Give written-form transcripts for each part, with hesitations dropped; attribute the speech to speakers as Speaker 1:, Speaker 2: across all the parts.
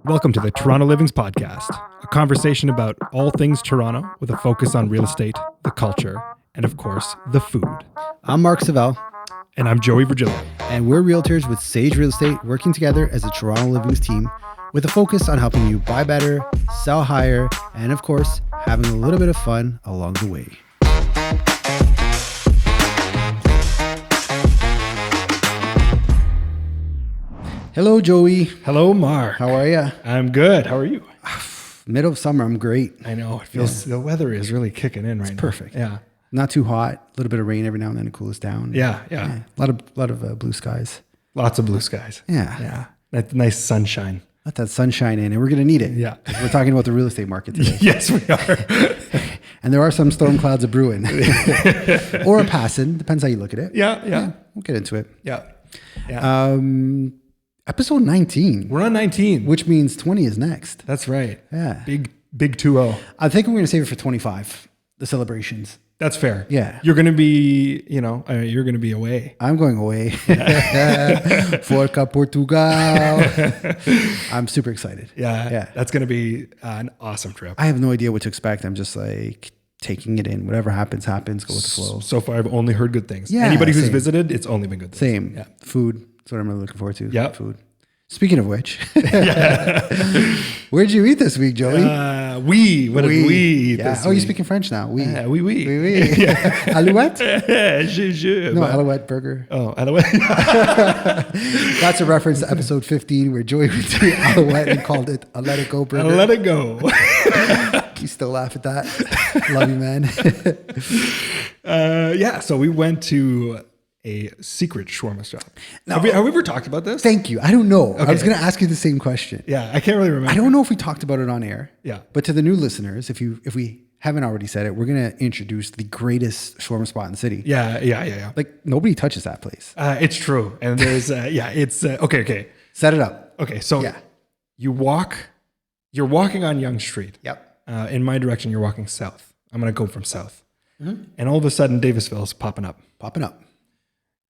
Speaker 1: Welcome to the Toronto Livings Podcast, a conversation about all things Toronto with a focus on real estate, the culture, and of course, the food.
Speaker 2: I'm Mark Savell.
Speaker 1: And I'm Joey Virgilio.
Speaker 2: And we're realtors with Sage Real Estate working together as a Toronto Livings team with a focus on helping you buy better, sell higher, and of course, having a little bit of fun along the way. Hello, Joey.
Speaker 1: Hello, Mark.
Speaker 2: How are you?
Speaker 1: I'm good. How are you?
Speaker 2: Middle of summer, I'm great.
Speaker 1: I know. It feels the weather is really kicking in right now.
Speaker 2: Perfect.
Speaker 1: Yeah.
Speaker 2: Not too hot. A little bit of rain every now and then to cool us down.
Speaker 1: Yeah.
Speaker 2: A lot of blue skies.
Speaker 1: Lots of blue skies.
Speaker 2: Yeah.
Speaker 1: That nice sunshine.
Speaker 2: Let that sunshine in, and we're going to need it.
Speaker 1: Yeah.
Speaker 2: We're talking about the real estate market today.
Speaker 1: Yes, we are.
Speaker 2: And there are some storm clouds a brewing or a passing. Depends how you look at it.
Speaker 1: Yeah.
Speaker 2: We'll get into it.
Speaker 1: Yeah.
Speaker 2: Episode 19.
Speaker 1: We're on 19.
Speaker 2: Which means 20 is next.
Speaker 1: That's right.
Speaker 2: Yeah.
Speaker 1: Big 2-0.
Speaker 2: I think we're going to save it for 25, the celebrations.
Speaker 1: That's fair.
Speaker 2: Yeah.
Speaker 1: You're going to be, you're going to be away.
Speaker 2: I'm going away. Forca, Portugal. I'm super excited.
Speaker 1: Yeah. That's going to be an awesome trip.
Speaker 2: I have no idea what to expect. I'm just like taking it in. Whatever happens, go with the flow.
Speaker 1: So far, I've only heard good things.
Speaker 2: Yeah,
Speaker 1: Anybody who's
Speaker 2: same.
Speaker 1: visited, it's only been good things.
Speaker 2: Same.
Speaker 1: Yeah.
Speaker 2: Food. That's what I'm really looking forward to.
Speaker 1: Yeah.
Speaker 2: Food. Speaking of which, where'd you eat this week, Joey?
Speaker 1: What did we eat this
Speaker 2: Oh, you're
Speaker 1: week?
Speaker 2: speaking French now. Oui.
Speaker 1: Oui.
Speaker 2: Alouette?
Speaker 1: Je.
Speaker 2: No, Alouette burger.
Speaker 1: Oh, Alouette.
Speaker 2: That's a reference to episode 15 where Joey went to Alouette and called it a Let It Go burger.
Speaker 1: Let it go.
Speaker 2: You still laugh at that? Love you, man.
Speaker 1: So we went to a secret shawarma shop. Have we ever talked about this?
Speaker 2: Thank you. I don't know.
Speaker 1: Okay.
Speaker 2: I was going to ask you the same question.
Speaker 1: Yeah, I can't really remember.
Speaker 2: I don't know if we talked about it on air.
Speaker 1: Yeah.
Speaker 2: But to the new listeners, if we haven't already said it, we're going to introduce the greatest shawarma spot in the city.
Speaker 1: Yeah.
Speaker 2: Like nobody touches that place.
Speaker 1: It's true. And there's, it's, okay.
Speaker 2: Set it up.
Speaker 1: Okay. So you're walking on Yonge Street.
Speaker 2: Yep.
Speaker 1: In my direction, you're walking south. I'm going to go from south. Mm-hmm. And all of a sudden, Davisville is popping up.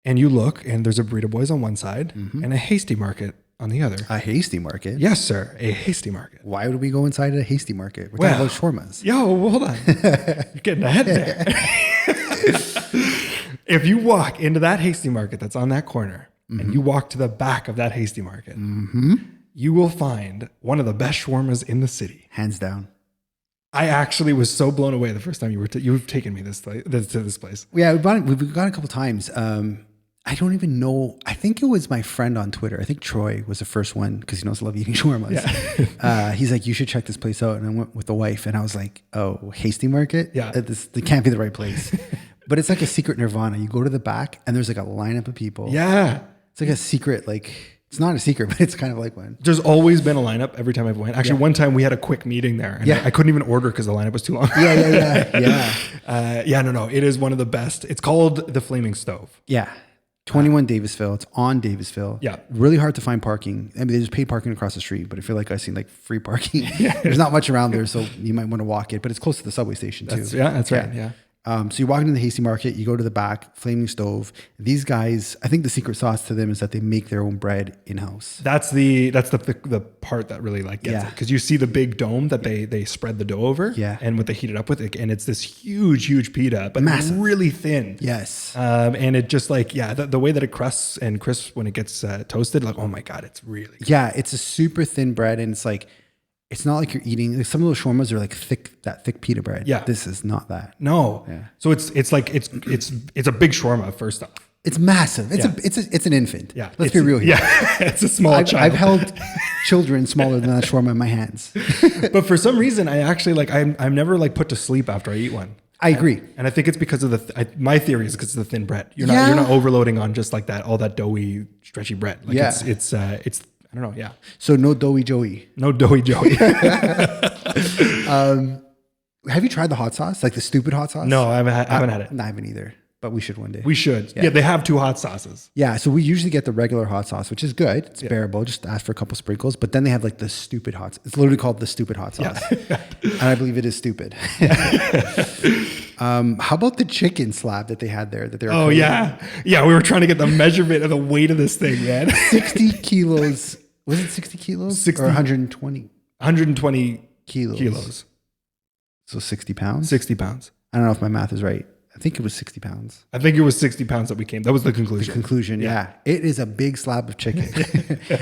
Speaker 1: And you look, and there's a Burrito Boys on one side and a Hasty Market on the other.
Speaker 2: A Hasty Market?
Speaker 1: Yes, sir. A Hasty Market.
Speaker 2: Why would we go inside a Hasty Market? We're talking about shawarmas.
Speaker 1: Yo, hold on. You're getting ahead there. If you walk into that Hasty Market that's on that corner, and you walk to the back of that Hasty Market, you will find one of the best shawarmas in the city.
Speaker 2: Hands down.
Speaker 1: I actually was so blown away the first time you've taken me to this place.
Speaker 2: Yeah, we've gone a couple times. I don't even know. I think it was my friend on Twitter. I think Troy was the first one because he knows I love eating shawarmas. Yeah. He's like, you should check this place out. And I went with the wife and I was like, oh, Hasty Market?
Speaker 1: Yeah.
Speaker 2: This can't be the right place. But it's like a secret nirvana. You go to the back and there's like a lineup of people.
Speaker 1: Yeah.
Speaker 2: It's like a secret, it's not a secret, but it's kind of like one.
Speaker 1: There's always been a lineup every time I've went. Actually, one time we had a quick meeting there and I couldn't even order because the lineup was too long.
Speaker 2: Yeah.
Speaker 1: No. It is one of the best. It's called the Flaming Stove.
Speaker 2: Yeah. 21 Davisville. It's on Davisville.
Speaker 1: Yeah.
Speaker 2: Really hard to find parking. I mean, there's paid parking across the street, but I feel like I've seen like free parking. There's not much around there, so you might want to walk it, but it's close to the subway station too.
Speaker 1: That's right. Yeah.
Speaker 2: So you walk into the Hasty Market, you go to the back, Flaming Stove. These guys, I think the secret sauce to them is that they make their own bread in-house.
Speaker 1: That's the part that really gets it. Because you see the big dome that they spread the dough over.
Speaker 2: Yeah.
Speaker 1: And what they heat it up with, and it's this huge pita, but
Speaker 2: massive,
Speaker 1: really thin.
Speaker 2: Yes.
Speaker 1: And it just the way that it crusts and crisps when it gets toasted, oh my God, it's really good.
Speaker 2: Yeah, it's a super thin bread, and it's not like you're eating. Some of those shawarmas are thick pita bread.
Speaker 1: Yeah.
Speaker 2: This is not that.
Speaker 1: No.
Speaker 2: Yeah.
Speaker 1: So it's a big shawarma first off.
Speaker 2: It's massive. It's an infant.
Speaker 1: Yeah.
Speaker 2: Let's be real here.
Speaker 1: Yeah. It's a small child.
Speaker 2: I've held children smaller than that shawarma in my hands.
Speaker 1: But for some reason, I actually I'm never put to sleep after I eat one.
Speaker 2: I agree.
Speaker 1: And I think it's because of my theory is because of the thin bread. You're not overloading on just all that doughy, stretchy bread. It's I don't know. Yeah.
Speaker 2: So no doughy Joey.
Speaker 1: No doughy Joey.
Speaker 2: Have you tried the hot sauce? Like the stupid hot sauce?
Speaker 1: No, I haven't had it.
Speaker 2: I haven't either. But we should one day.
Speaker 1: We should. Yeah, they have 2 hot sauces.
Speaker 2: Yeah, so we usually get the regular hot sauce, which is good. It's bearable. Just ask for a couple sprinkles. But then they have the stupid hot sauce. It's literally called the stupid hot sauce. Yeah. And I believe it is stupid. How about the chicken slab that they had there?
Speaker 1: Oh, yeah. Yeah, we were trying to get the measurement of the weight of this thing, man.
Speaker 2: 60 kilos Was it 60 kilos
Speaker 1: 60
Speaker 2: or 120
Speaker 1: 120
Speaker 2: kilos? So 60 pounds?
Speaker 1: 60 pounds.
Speaker 2: I don't know if my math is right. I think it was 60 pounds.
Speaker 1: I think it was 60 pounds that we came. That was the
Speaker 2: The
Speaker 1: conclusion.
Speaker 2: conclusion, yeah. It is a big slab of chicken.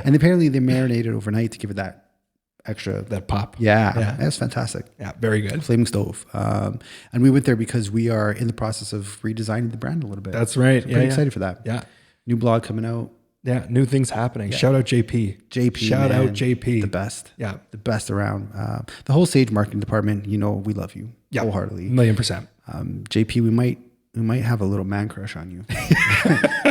Speaker 2: And apparently they marinated overnight to give it that extra.
Speaker 1: That pop.
Speaker 2: Yeah. That's fantastic.
Speaker 1: Yeah, very good.
Speaker 2: Flaming Stove. And we went there because we are in the process of redesigning the brand a little bit.
Speaker 1: That's right.
Speaker 2: So pretty excited for that.
Speaker 1: Yeah.
Speaker 2: New blog coming out.
Speaker 1: Yeah, new things happening. Shout out JP. Shout out JP.
Speaker 2: The best.
Speaker 1: Yeah.
Speaker 2: The best around. The whole Sage marketing department, we love you wholeheartedly.
Speaker 1: 1,000,000%.
Speaker 2: JP, we might have a little man crush on you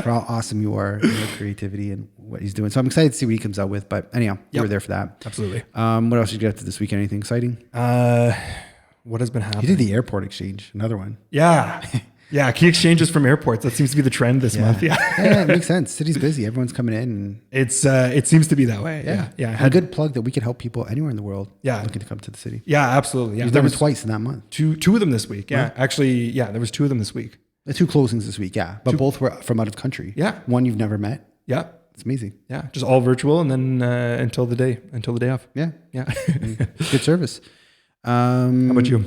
Speaker 2: for how awesome you are in your creativity and what he's doing. So I'm excited to see what he comes out with. But anyhow, we were there for that.
Speaker 1: Absolutely.
Speaker 2: What else did you get up to this weekend? Anything exciting?
Speaker 1: What has been happening?
Speaker 2: You did the airport exchange, another one.
Speaker 1: Yeah. Yeah, key exchanges from airports. That seems to be the trend this month. Yeah.
Speaker 2: Yeah, it makes sense. City's busy. Everyone's coming in. And
Speaker 1: it seems to be that way. Yeah.
Speaker 2: A good plug that we could help people anywhere in the world looking to come to the city.
Speaker 1: Yeah, absolutely. Yeah.
Speaker 2: There was twice in that month.
Speaker 1: Two of them this week. Yeah. Actually, there was 2 of them this week.
Speaker 2: The 2 closings this week, yeah. But both were from out of country.
Speaker 1: Yeah.
Speaker 2: One you've never met.
Speaker 1: Yeah.
Speaker 2: It's amazing.
Speaker 1: Yeah. Just all virtual and then until the day off.
Speaker 2: Yeah.
Speaker 1: Yeah.
Speaker 2: Good service.
Speaker 1: How about you?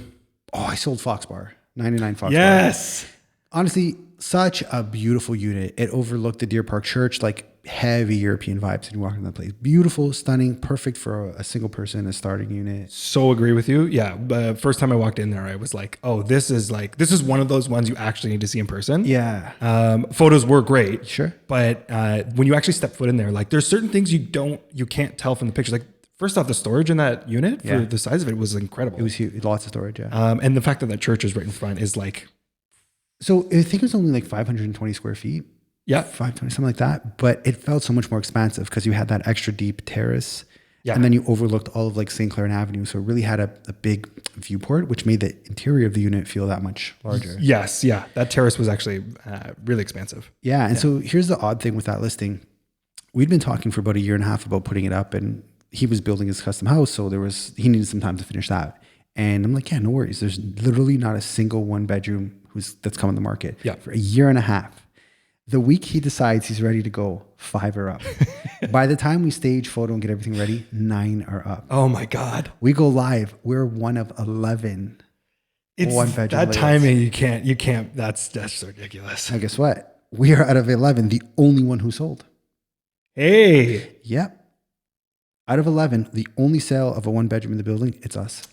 Speaker 2: Oh, I sold Foxbar. 99 Foxbar.
Speaker 1: Yes.
Speaker 2: Honestly, such a beautiful unit. It overlooked the Deer Park Church, like heavy European vibes when you walk in that place. Beautiful, stunning, perfect for a single person, a starting unit.
Speaker 1: So agree with you. Yeah. First time I walked in there, I was like, oh, this is one of those ones you actually need to see in person.
Speaker 2: Yeah.
Speaker 1: Photos were great.
Speaker 2: Sure.
Speaker 1: But when you actually step foot in there, like there's certain things you can't tell from the pictures. Like first off, the storage in that unit for the size of it was incredible.
Speaker 2: It was huge. Lots of storage, yeah.
Speaker 1: And the fact that that church is right in front is like...
Speaker 2: So I think it was only like 520 square feet.
Speaker 1: Yeah.
Speaker 2: 520, something like that. But it felt so much more expansive because you had that extra deep terrace.
Speaker 1: Yeah.
Speaker 2: And then you overlooked all of like St. Clair Avenue. So it really had a big viewport, which made the interior of the unit feel that much larger.
Speaker 1: Yes. Yeah. That terrace was actually really expansive.
Speaker 2: Yeah. And so here's the odd thing with that listing. We'd been talking for about a year and a half about putting it up, and he was building his custom house. So he needed some time to finish that. And I'm like, yeah, no worries. There's literally not a single 1-bedroom that's come on the market for a year and a half. The week he decides he's ready to go, 5 are up. By the time we stage, photo, and get everything ready, 9 are up.
Speaker 1: Oh my God.
Speaker 2: We go live. We're one of 11
Speaker 1: It's
Speaker 2: 1-bedroom
Speaker 1: that
Speaker 2: layouts. Timing.
Speaker 1: You can't. That's ridiculous.
Speaker 2: Now guess what? We are out of 11, the only one who sold.
Speaker 1: Hey.
Speaker 2: Yep. Out of 11, the only sale of a 1-bedroom in the building, it's us.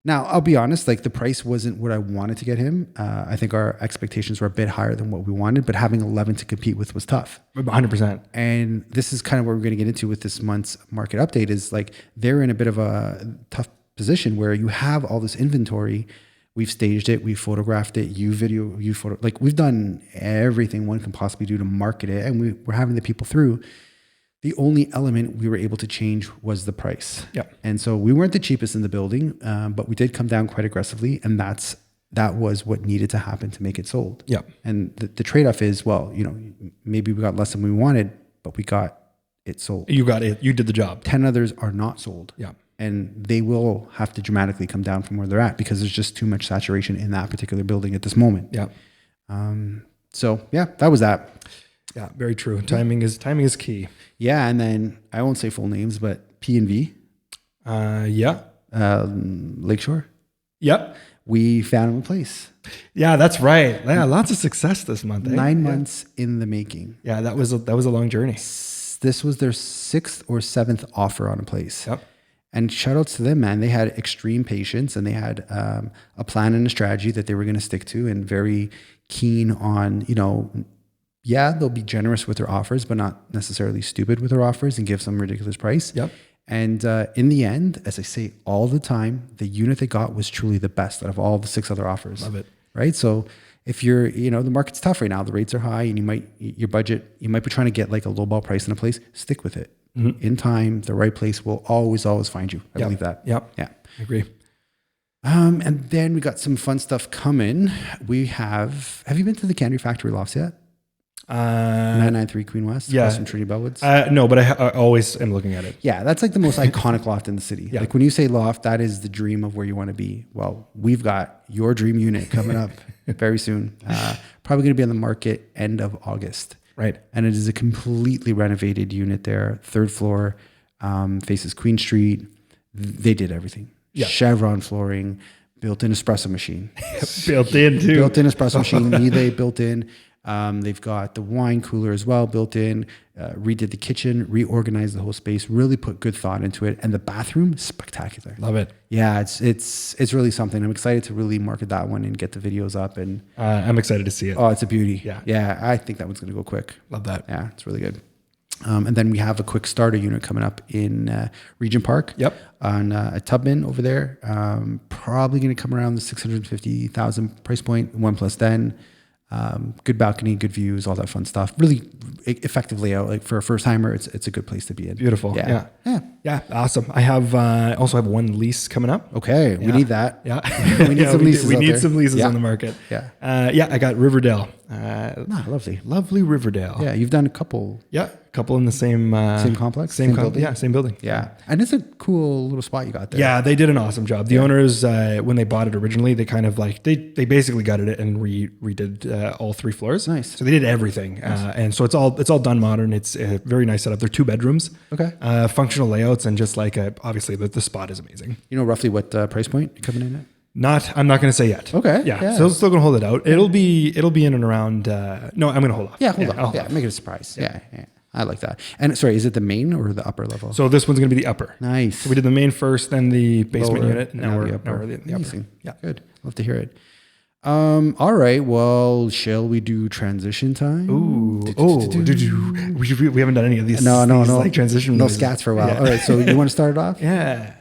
Speaker 2: Now, I'll be honest, like the price wasn't what I wanted to get him. I think our expectations were a bit higher than what we wanted, but having 11 to compete with was tough.
Speaker 1: 100%.
Speaker 2: And this is kind of what we're going to get into with this month's market update is like they're in a bit of a tough position where you have all this inventory. We've staged it, we've photographed it, like we've done everything one can possibly do to market it, and we're having the people through. The only element we were able to change was the price.
Speaker 1: Yeah.
Speaker 2: And so we weren't the cheapest in the building, but we did come down quite aggressively. And that was what needed to happen to make it sold.
Speaker 1: Yeah.
Speaker 2: And the trade-off is, well, maybe we got less than we wanted, but we got it sold.
Speaker 1: You got it. You did the job.
Speaker 2: 10 others are not sold.
Speaker 1: Yeah.
Speaker 2: And they will have to dramatically come down from where they're at because there's just too much saturation in that particular building at this moment.
Speaker 1: Yeah.
Speaker 2: So yeah, that was that.
Speaker 1: Yeah, very true. Timing is key.
Speaker 2: Yeah, and then I won't say full names, but P&V.
Speaker 1: Yeah.
Speaker 2: Lakeshore.
Speaker 1: Yep.
Speaker 2: We found him a place.
Speaker 1: Yeah, that's right. Yeah, lots of success this month.
Speaker 2: 9 months in the making.
Speaker 1: Yeah, that was a long journey.
Speaker 2: This was their 6th or 7th offer on a place.
Speaker 1: Yep. And
Speaker 2: shout outs to them, man. They had extreme patience and they had a plan and a strategy that they were going to stick to, and very keen on, yeah, they'll be generous with their offers, but not necessarily stupid with their offers and give some ridiculous price.
Speaker 1: Yep.
Speaker 2: And in the end, as I say all the time, the unit they got was truly the best out of all the 6 other offers.
Speaker 1: Love it.
Speaker 2: Right. So if you're, the market's tough right now, the rates are high, and you might be trying to get like a lowball price in a place, stick with it. Mm-hmm. In time, the right place will always find you. I believe that.
Speaker 1: Yep.
Speaker 2: Yeah.
Speaker 1: I agree.
Speaker 2: And then we got some fun stuff coming. We have you been to the Candy Factory Lofts yet? 993 Queen West, across from Trinity Bellwoods.
Speaker 1: No, but I always am looking at it.
Speaker 2: Yeah, that's like the most iconic loft in the city. Yeah. Like when you say loft, that is the dream of where you want to be. Well, we've got your dream unit coming up very soon. Probably going to be on the market end of August.
Speaker 1: Right.
Speaker 2: And it is a completely renovated unit there. 3rd floor, faces Queen Street. They did everything.
Speaker 1: Yeah.
Speaker 2: Chevron flooring, built-in espresso machine.
Speaker 1: Built in too.
Speaker 2: Built-in espresso machine, Miele built in. They've got the wine cooler as well built in. Redid the kitchen, reorganized the whole space, really put good thought into it. And the bathroom, spectacular.
Speaker 1: Love it.
Speaker 2: Yeah, it's really something. I'm excited to really market that one and get the videos up. And
Speaker 1: I'm excited to see it.
Speaker 2: oh, it's a beauty.
Speaker 1: Yeah.
Speaker 2: Yeah, I think that one's going to go quick.
Speaker 1: Love that.
Speaker 2: Yeah, it's really good. And then we have a quick starter unit coming up in Regent Park.
Speaker 1: Yep.
Speaker 2: On a Tubman over there. Probably going to come around the 650,000 price point. 1+10. Good balcony, good views, all that fun stuff. Really effective layout. Like for a first timer, it's a good place to be in.
Speaker 1: Beautiful. Yeah. Awesome. I have also have one lease coming up.
Speaker 2: Okay, we need that.
Speaker 1: Yeah,
Speaker 2: we need some leases.
Speaker 1: We
Speaker 2: out
Speaker 1: need
Speaker 2: there.
Speaker 1: some leases on the market.
Speaker 2: Yeah.
Speaker 1: I got Riverdale.
Speaker 2: Lovely.
Speaker 1: Lovely Riverdale.
Speaker 2: Yeah, you've done a couple.
Speaker 1: Yeah, a couple in the same
Speaker 2: Complex,
Speaker 1: same
Speaker 2: building.
Speaker 1: Yeah, same building.
Speaker 2: Yeah, and it's a cool little spot you got there.
Speaker 1: Yeah, they did an awesome job. The owners, when they bought it originally, they kind of like they basically gutted it and redid all 3 floors.
Speaker 2: Nice.
Speaker 1: So they did everything, and so it's all done modern. It's a very nice setup. They're 2 bedrooms.
Speaker 2: Okay.
Speaker 1: Functional layouts and just like obviously the spot is amazing.
Speaker 2: You know roughly what price point you're coming in at?
Speaker 1: I'm not going to say yet.
Speaker 2: Okay.
Speaker 1: Yeah. So I'm still going to hold it out. It'll be in and around. No, I'm going to hold off.
Speaker 2: Yeah, hold on.
Speaker 1: I'll hold
Speaker 2: Yeah,
Speaker 1: off.
Speaker 2: make it a surprise. Yeah. I like that. And sorry, is it the main or the upper level?
Speaker 1: So this one's going to be the upper.
Speaker 2: Nice.
Speaker 1: So we did the main first, then the basement
Speaker 2: Lower,
Speaker 1: unit, and now we're the upper.
Speaker 2: Amazing.
Speaker 1: Yeah.
Speaker 2: Good. Love to hear it. All right. Well, shall we do transition time?
Speaker 1: Ooh. We haven't done any of these.
Speaker 2: No.
Speaker 1: Like transition.
Speaker 2: No
Speaker 1: noises.
Speaker 2: scats for a while.
Speaker 1: Yeah.
Speaker 2: All right. So you want to start it off?
Speaker 1: Yeah.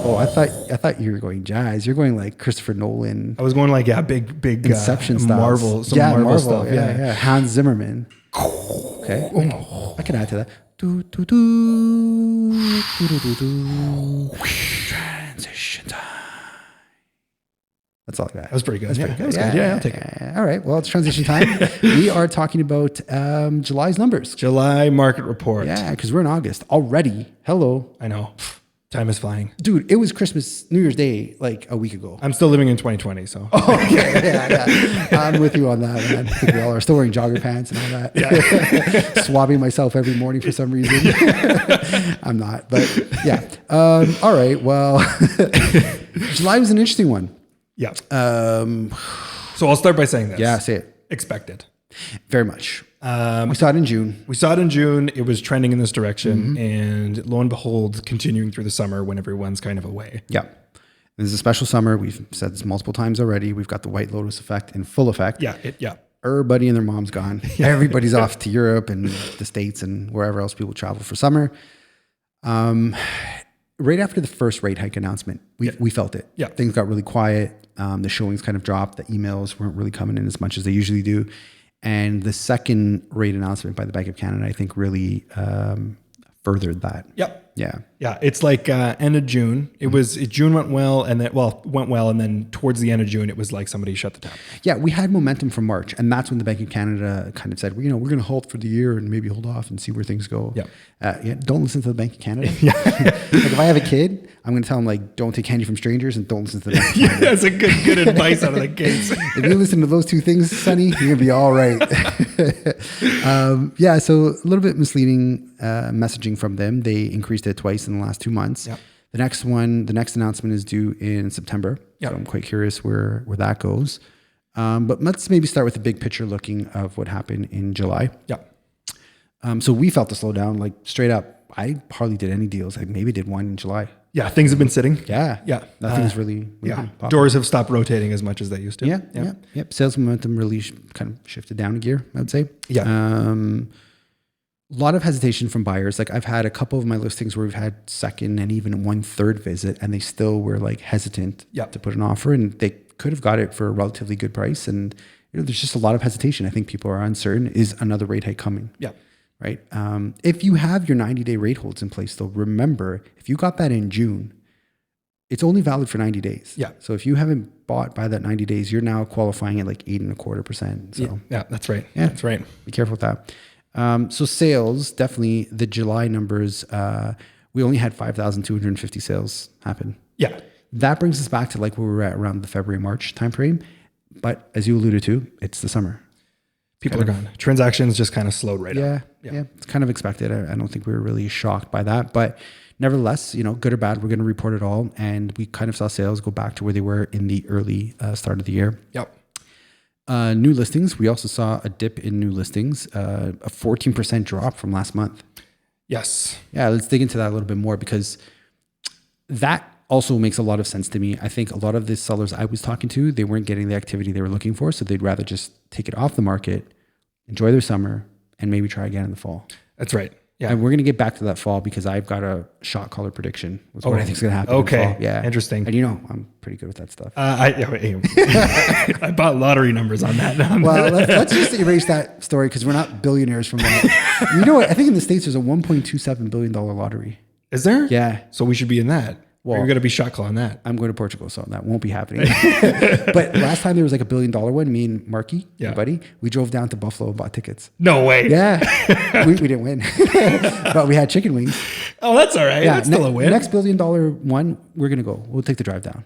Speaker 2: Oh, I thought you were going jazz. You're going like Christopher Nolan.
Speaker 1: I was going like big
Speaker 2: Inception styles.
Speaker 1: Marvel, some Marvel stuff.
Speaker 2: Yeah. Hans Zimmerman. Okay. I can add to that. Transition time. That's all I got.
Speaker 1: That was pretty good.
Speaker 2: That's pretty good.
Speaker 1: Yeah, I'll take it.
Speaker 2: All right. Well, it's transition time. We are talking about July's numbers.
Speaker 1: July market report.
Speaker 2: Yeah, because we're in August already. Hello.
Speaker 1: I know. Time is flying.
Speaker 2: Dude, it was Christmas, New Year's Day, like a week ago.
Speaker 1: I'm still living in 2020, so.
Speaker 2: Okay, yeah. I'm with you on that, man. I think we all are still wearing jogger pants and all that. Yeah. Swabbing myself every morning for some reason. I'm not, but yeah. All right. Well, July was an interesting one.
Speaker 1: Yeah. So I'll start by saying this.
Speaker 2: Yeah, say it.
Speaker 1: Expected.
Speaker 2: Very much. We saw it in June.
Speaker 1: It was trending in this direction, and lo and behold, continuing through the summer when everyone's kind of away.
Speaker 2: Yeah. This is a special summer. We've said this multiple times already. We've got the White Lotus effect in full effect.
Speaker 1: Yeah.
Speaker 2: Everybody and their mom's gone. Everybody's off to Europe and the States and wherever else people travel for summer. Right after the first rate hike announcement, we felt it.
Speaker 1: Yeah.
Speaker 2: Things got really quiet. The showings kind of dropped. The emails weren't really coming in as much as they usually do. And the second rate announcement by the Bank of Canada, I think, really furthered that.
Speaker 1: Yep.
Speaker 2: Yeah.
Speaker 1: Yeah. It's like end of June. June went well, and then towards the end of June, it was like somebody shut the tap.
Speaker 2: Yeah, we had momentum from March, and that's when the Bank of Canada kind of said, well, we're going to halt for the year and maybe hold off and see where things go.
Speaker 1: Yeah.
Speaker 2: Don't listen to the Bank of Canada. Like if I have a kid, I'm going to tell them like, don't take candy from strangers and don't listen to the Bank of Canada.
Speaker 1: That's a good advice out of the gates.
Speaker 2: If you listen to those two things, Sonny, you're going to be all right. So a little bit misleading messaging from them. They increased it twice in the last 2 months.
Speaker 1: Yep.
Speaker 2: The next announcement is due in September.
Speaker 1: Yep.
Speaker 2: So I'm quite curious where that goes. But let's maybe start with the big picture looking of what happened in July.
Speaker 1: Yep.
Speaker 2: So we felt the slowdown, like straight up. I hardly did any deals. I maybe did one in July.
Speaker 1: Yeah. Things have been sitting.
Speaker 2: Yeah.
Speaker 1: Yeah.
Speaker 2: Nothing's really popping.
Speaker 1: Doors have stopped rotating as much as they used to.
Speaker 2: Yep. Sales momentum really kind of shifted down a gear, I would say.
Speaker 1: Yeah.
Speaker 2: A lot of hesitation from buyers. Like I've had a couple of my listings where we've had second and even 1/3 visit, and they still were like hesitant to put an offer, and they could have got it for a relatively good price. And there's just a lot of hesitation. I think people are uncertain. Is another rate hike coming?
Speaker 1: Yeah.
Speaker 2: Right. If you have your 90-day rate holds in place, though, remember if you got that in June, it's only valid for 90 days.
Speaker 1: Yeah.
Speaker 2: So if you haven't bought by that 90 days, you're now qualifying at like 8.25%. So
Speaker 1: yeah, that's right.
Speaker 2: Yeah.
Speaker 1: That's right.
Speaker 2: Be careful with that. So sales, definitely the July numbers, we only had 5,250 sales happen.
Speaker 1: Yeah.
Speaker 2: That brings us back to like where we were at around the February, March timeframe. But as you alluded to, it's the summer.
Speaker 1: People are gone. Transactions just kind of slowed right up.
Speaker 2: Yeah. It's kind of expected. I don't think we were really shocked by that. But nevertheless, good or bad, we're going to report it all. And we kind of saw sales go back to where they were in the early start of the year.
Speaker 1: Yep.
Speaker 2: New listings. We also saw a dip in new listings, a 14% drop from last month.
Speaker 1: Yes.
Speaker 2: Yeah, let's dig into that a little bit more because that also makes a lot of sense to me. I think a lot of the sellers I was talking to, they weren't getting the activity they were looking for. So they'd rather just take it off the market, enjoy their summer, and maybe try again in the fall.
Speaker 1: That's right. Yeah.
Speaker 2: And we're going to get back to that fall because I've got a shot collar prediction. That's what I think is going to happen.
Speaker 1: Okay.
Speaker 2: In the fall. Yeah.
Speaker 1: Interesting.
Speaker 2: And I'm pretty good with that stuff.
Speaker 1: I bought lottery numbers on that.
Speaker 2: Well, let's just erase that story because we're not billionaires from that. You know what? I think in the States there's a $1.27 billion lottery.
Speaker 1: Is there?
Speaker 2: Yeah.
Speaker 1: So we should be in that. Well, you're going to be shot claw on that.
Speaker 2: I'm going to Portugal, so that won't be happening. But last time there was like $1 billion one, me and Marky, my buddy, we drove down to Buffalo and bought tickets.
Speaker 1: No way.
Speaker 2: Yeah. we didn't win, but we had chicken wings.
Speaker 1: Oh, that's all right.
Speaker 2: Yeah,
Speaker 1: that's still a win.
Speaker 2: Next $1 billion one, we're going to go. We'll take the drive down.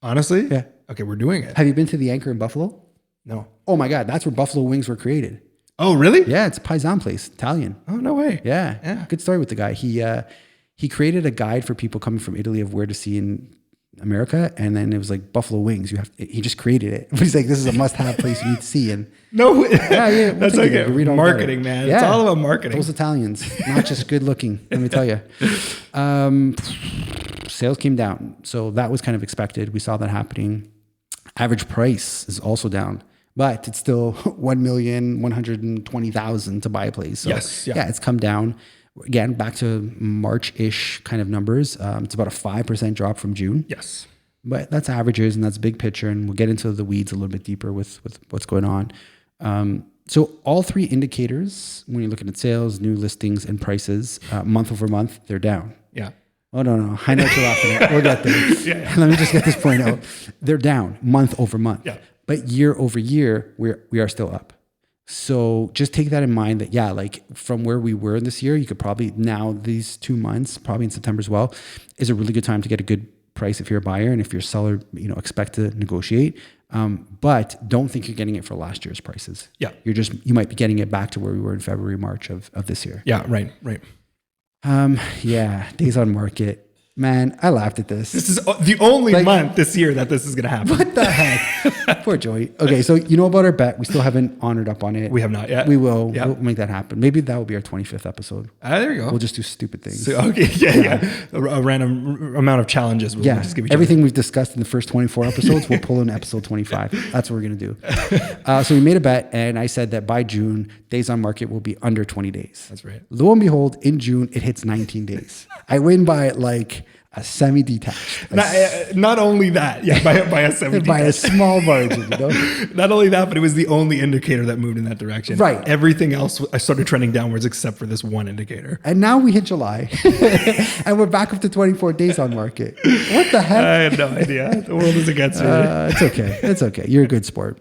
Speaker 1: Honestly?
Speaker 2: Yeah.
Speaker 1: Okay, we're doing it.
Speaker 2: Have you been to the Anchor in Buffalo?
Speaker 1: No.
Speaker 2: Oh my God, that's where buffalo wings were created.
Speaker 1: Oh, really?
Speaker 2: Yeah, it's a Paisan place, Italian.
Speaker 1: Oh, no way.
Speaker 2: Yeah. Good story with the guy. He created a guide for people coming from Italy of where to see in America, and then it was like buffalo wings. He just created it. He's like, this is a must-have place you need to see. And
Speaker 1: no,
Speaker 2: yeah,
Speaker 1: that's like marketing, man. Yeah. It's all about marketing.
Speaker 2: Those Italians, not just good looking. Let me tell you. Sales came down, so that was kind of expected. We saw that happening. Average price is also down, but it's still $1,120,000 to buy a place. So
Speaker 1: yes,
Speaker 2: yeah, it's come down. Again, back to March-ish kind of numbers. It's about a 5% drop from June.
Speaker 1: Yes.
Speaker 2: But that's averages and that's big picture. And we'll get into the weeds a little bit deeper with what's going on. So all three indicators, when you're looking at sales, new listings, and prices, month over month, they're down.
Speaker 1: Yeah.
Speaker 2: Oh, no. I know what you're laughing at. We'll get there. Yeah. Let me just get this point out. They're down month over month.
Speaker 1: Yeah.
Speaker 2: But year over year, we are still up. So just take that in mind that, like from where we were in this year, you could probably now these 2 months, probably in September as well, is a really good time to get a good price if you're a buyer and if you're a seller, expect to negotiate. But don't think you're getting it for last year's prices.
Speaker 1: Yeah.
Speaker 2: You might be getting it back to where we were in February, March of this year.
Speaker 1: Yeah. Right.
Speaker 2: Days on market. Man, I laughed at this.
Speaker 1: This is the only month this year that this is going to happen.
Speaker 2: What the heck? Poor Joey. Okay, so you know about our bet. We still haven't honored up on it.
Speaker 1: We have not yet.
Speaker 2: We will. Yep. We'll make that happen. Maybe that will be our 25th episode.
Speaker 1: There you go.
Speaker 2: We'll just do stupid things.
Speaker 1: So, okay, yeah. A random amount of challenges. We'll just give each
Speaker 2: everything
Speaker 1: other.
Speaker 2: We've discussed in the first 24 episodes, we'll pull in episode 25. That's what we're going to do. So we made a bet, and I said that by June, days on market will be under 20 days.
Speaker 1: That's right.
Speaker 2: Lo and behold, in June, it hits 19 days. I win by like a semi-detached.
Speaker 1: Not only that, by a semi-detached.
Speaker 2: By a small margin,
Speaker 1: Not only that, but it was the only indicator that moved in that direction.
Speaker 2: Right.
Speaker 1: Everything else, I started trending downwards except for this one indicator.
Speaker 2: And now we hit July, and we're back up to 24 days on market. What the heck?
Speaker 1: I had no idea. The world is against me.
Speaker 2: It's okay. It's okay. You're a good sport.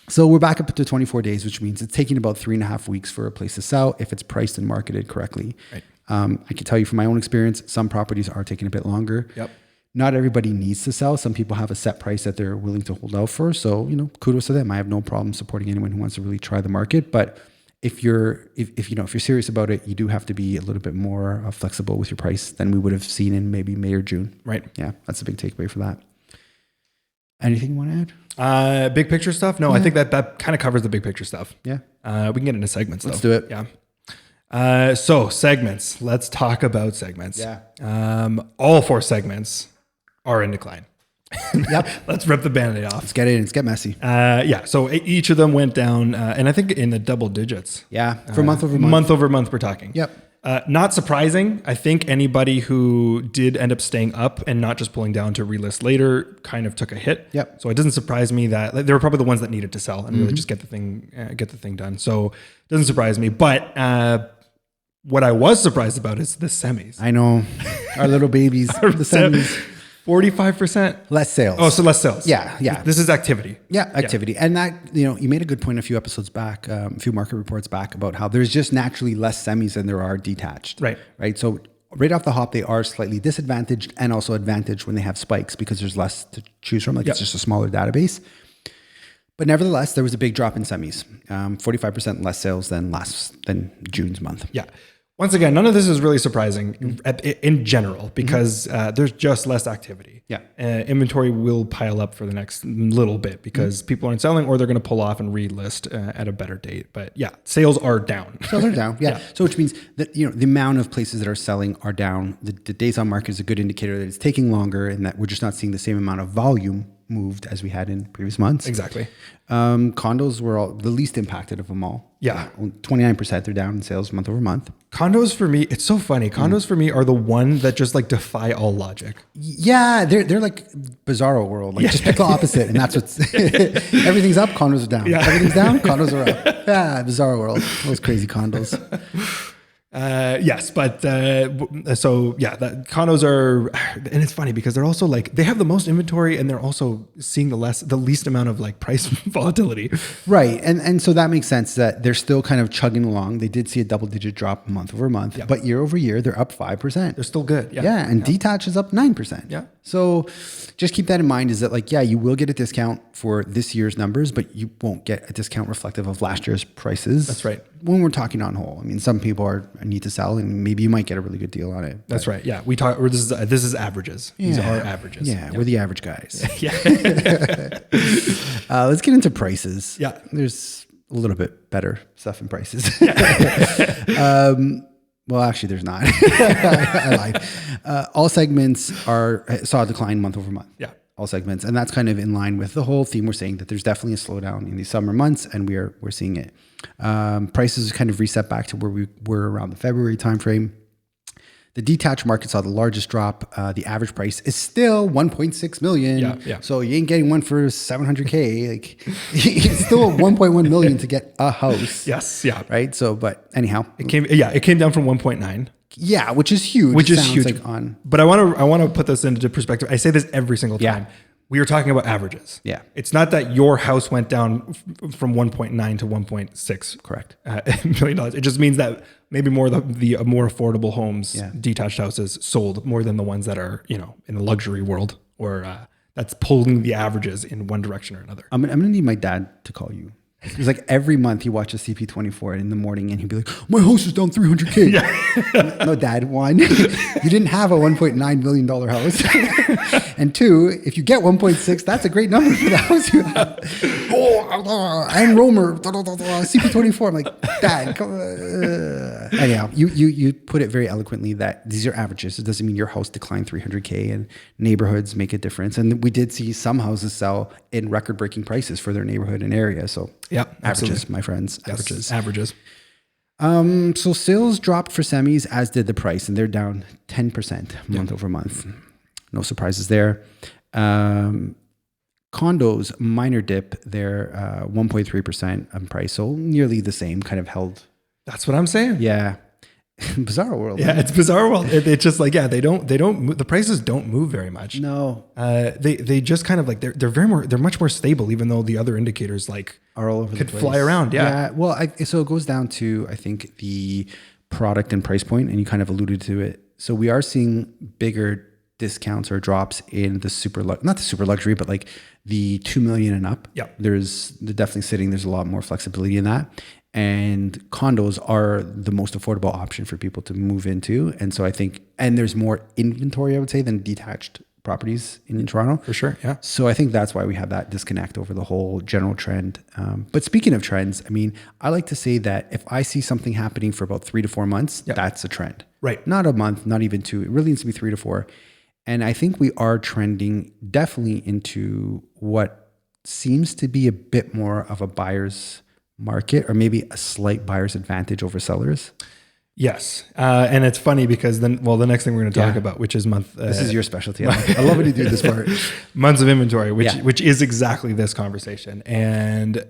Speaker 2: So we're back up to 24 days, which means it's taking about 3.5 weeks for a place to sell if it's priced and marketed correctly. Right. I can tell you from my own experience, some properties are taking a bit longer.
Speaker 1: Yep.
Speaker 2: Not everybody needs to sell. Some people have a set price that they're willing to hold out for. So, kudos to them. I have no problem supporting anyone who wants to really try the market. But if you're serious about it, you do have to be a little bit more flexible with your price than we would have seen in maybe May or June.
Speaker 1: Right.
Speaker 2: Yeah, that's a big takeaway for that. Anything you want to add?
Speaker 1: Big picture stuff? No, I think that kind of covers the big picture stuff.
Speaker 2: Yeah.
Speaker 1: We can get into segments.
Speaker 2: Let's do it.
Speaker 1: Yeah. So segments. Let's talk about segments.
Speaker 2: Yeah.
Speaker 1: All 4 segments are in decline.
Speaker 2: Yep.
Speaker 1: Let's rip the Band-Aid off.
Speaker 2: Let's get in. Let's get messy.
Speaker 1: So each of them went down, and I think in the double digits.
Speaker 2: Yeah. For month over month.
Speaker 1: Month over month, we're talking.
Speaker 2: Yep.
Speaker 1: Not surprising. I think anybody who did end up staying up and not just pulling down to relist later kind of took a hit.
Speaker 2: Yep.
Speaker 1: So it doesn't surprise me that they were probably the ones that needed to sell and really just get the thing done. So it doesn't surprise me. But what I was surprised about is the semis.
Speaker 2: I know. Our little babies. The semis.
Speaker 1: 45%
Speaker 2: less sales.
Speaker 1: Oh, so less sales.
Speaker 2: Yeah.
Speaker 1: This is activity.
Speaker 2: Yeah, activity. And that, you made a good point a few episodes back, a few market reports back about how there's just naturally less semis than there are detached.
Speaker 1: Right.
Speaker 2: So right off the hop, they are slightly disadvantaged and also advantaged when they have spikes because there's less to choose from. It's just a smaller database. But nevertheless, there was a big drop in semis. 45% less sales than June's month.
Speaker 1: Yeah. Once again, none of this is really surprising in general because there's just less activity.
Speaker 2: Yeah.
Speaker 1: Inventory will pile up for the next little bit because people aren't selling or they're going to pull off and relist at a better date. But yeah, sales are down.
Speaker 2: Sales are down. Yeah. So which means that, the amount of places that are selling are down. The days on market is a good indicator that it's taking longer and that we're just not seeing the same amount of volume moved as we had in previous months.
Speaker 1: Exactly.
Speaker 2: Condos were all the least impacted of them all.
Speaker 1: Yeah.
Speaker 2: 29% they're down in sales month over month.
Speaker 1: Condos for me, it's so funny. Condos for me are the one that just like defy all logic.
Speaker 2: Yeah, they're like bizarro world. Like just pick the opposite, and that's what's everything's up, condos are down. Yeah. Everything's down, condos are up. Yeah, bizarro world. Those crazy condos.
Speaker 1: Yes, but so yeah, that condos are, and it's funny because they're also like they have the most inventory and they're also seeing the least amount of like price volatility.
Speaker 2: Right, and so that makes sense that they're still kind of chugging along. They did see a double-digit drop month over month, but year over year they're up 5%.
Speaker 1: They're still good.
Speaker 2: Yeah, and detached is up 9%.
Speaker 1: Yeah.
Speaker 2: So just keep that in mind is that like, yeah, you will get a discount for this year's numbers, but you won't get a discount reflective of last year's prices.
Speaker 1: That's right.
Speaker 2: When we're talking on whole, I mean, some people need to sell and maybe you might get a really good deal on it.
Speaker 1: That's right. Yeah. We talk, this is averages. These are averages.
Speaker 2: Yeah. We're the average guys.
Speaker 1: Yeah.
Speaker 2: Let's get into prices.
Speaker 1: Yeah.
Speaker 2: There's a little bit better stuff in prices. Well, actually, there's not. I lied. All segments saw a decline month over month.
Speaker 1: Yeah.
Speaker 2: All segments. And that's kind of in line with the whole theme. We're saying that there's definitely a slowdown in these summer months, and we're seeing it. Prices kind of reset back to where we were around the February timeframe. The detached market saw the largest drop. The average price is still 1.6 million.
Speaker 1: Yeah.
Speaker 2: So you ain't getting one for 700K. Like it's still 1.1 million to get a house.
Speaker 1: Yes. Yeah.
Speaker 2: Right. So, but anyhow,
Speaker 1: it came down from 1.9.
Speaker 2: Yeah, which is huge.
Speaker 1: Which is huge.
Speaker 2: Like
Speaker 1: but I want to put this into perspective. I say this every single time.
Speaker 2: Yeah.
Speaker 1: We are talking about averages.
Speaker 2: Yeah.
Speaker 1: It's not that your house went down from 1.9 to 1.6.
Speaker 2: Correct.
Speaker 1: $1 million. It just means that maybe more the more affordable homes, detached houses sold more than the ones that are, in the luxury world or that's pulling the averages in one direction or another.
Speaker 2: I'm going to need my dad to call you. It's like every month he watches CP24 in the morning and he'd be like, my house is down 300K. Yeah. No, Dad, one, you didn't have a $1.9 million house. And two, if you get 1.6, that's a great number for the house you have. And Romer, CP24. I'm like, Dad, come on. Anyhow, you put it very eloquently that these are averages. It doesn't mean your house declined 300K and neighborhoods make a difference. And we did see some houses sell in record-breaking prices for their neighborhood and area. So
Speaker 1: yeah,
Speaker 2: averages, my friends,
Speaker 1: yes, averages.
Speaker 2: So sales dropped for semis, as did the price, and they're down 10% month over month. No surprises there. Condos, minor dip, they're 1.3% on price, so nearly the same, kind of held.
Speaker 1: That's what I'm saying.
Speaker 2: Yeah. Bizarre world.
Speaker 1: Yeah, it's bizarre world. It's just like, they don't move, the prices don't move very much.
Speaker 2: No.
Speaker 1: They just kind of like, they're much more stable, even though the other indicators like
Speaker 2: are all over
Speaker 1: could
Speaker 2: the place.
Speaker 1: Fly around.
Speaker 2: Yeah. Well, so it goes down to, I think, the product and price point, and you kind of alluded to it. So we are seeing bigger discounts or drops in the not the super luxury, but like the 2 million and up.
Speaker 1: Yeah.
Speaker 2: They're definitely there's a lot more flexibility in that. And condos are the most affordable option for people to move into. And so I think, and there's more inventory, I would say, than detached properties in Toronto.
Speaker 1: For sure, yeah.
Speaker 2: So I think that's why we have that disconnect over the whole general trend. But speaking of trends, I mean, I like to say that if I see something happening for about 3 to 4 months, that's a trend.
Speaker 1: Right.
Speaker 2: Not a month, not even 2. It really needs to be 3 to 4. And I think we are trending definitely into what seems to be a bit more of a buyer's market, or maybe a slight buyer's advantage over sellers.
Speaker 1: Yes. And it's funny because the next thing we're going to talk about, which is month.
Speaker 2: This is your specialty. I love when you do this part.
Speaker 1: Months of inventory, which is exactly this conversation. And